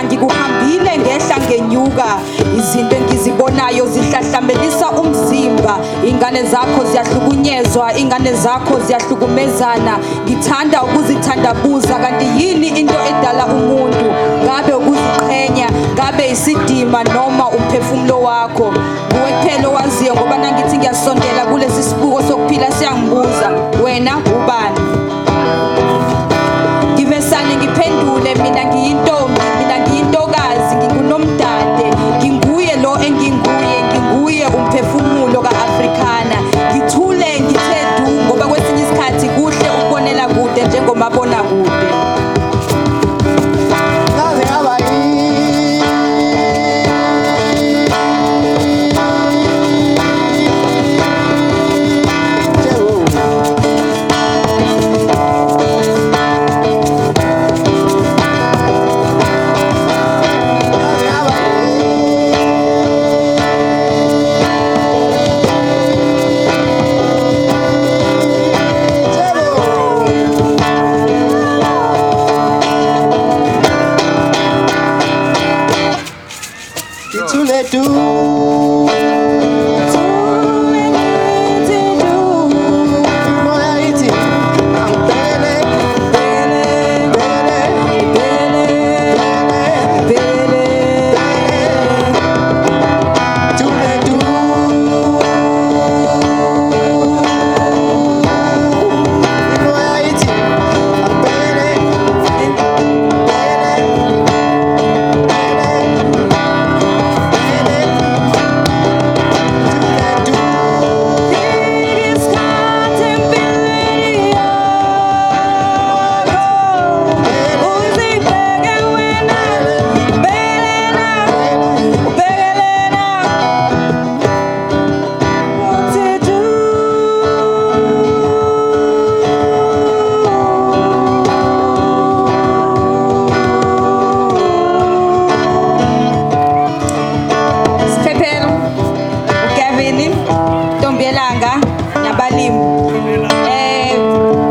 Ngikuhambile ngehla ngenyuka, izinto engizibonayo zihlahlambelisa umzimba. Ingane zakho ziyahlukunyezwa, ingane zakho ziyahlukumezana. Ngithanda ukuzithandabuza, kanti yini into edala umuntu? Ngabe ukuziqhenya, ngabe isidima noma umphefumulo wakho? Nguwe kuphela owaziyo, ngoba nangithi ngiyasondela kulesi sibuko sokuphila siyangibuza, wena ubani? Ngivesane ngiphendule, mina ngiyintombi, mina ngiyintokazi, ngingunomdade, nginguye lo enginguye, nginguye umphefumulo ka-Afrikana. Ngithule ngithe du, ngoba kwesinye isikhathi kuhle ukubonela kude njengomabona kude.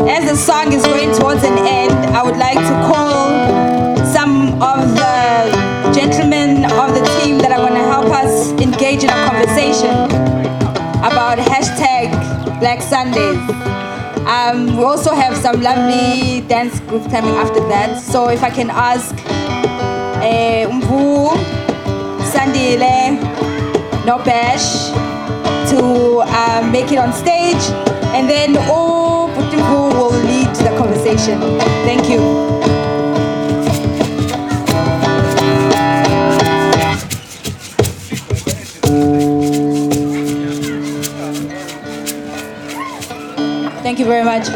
As the song is going towards an end, I would like to call some of the gentlemen of the team that are going to help us engage in a conversation about hashtag Black Sundays. We also have some lovely dance groups coming after that. So if I can ask Mvu, Sandile, Nopesh to make it on stage, and then Putimbu will lead the conversation. Thank you. Thank you very much.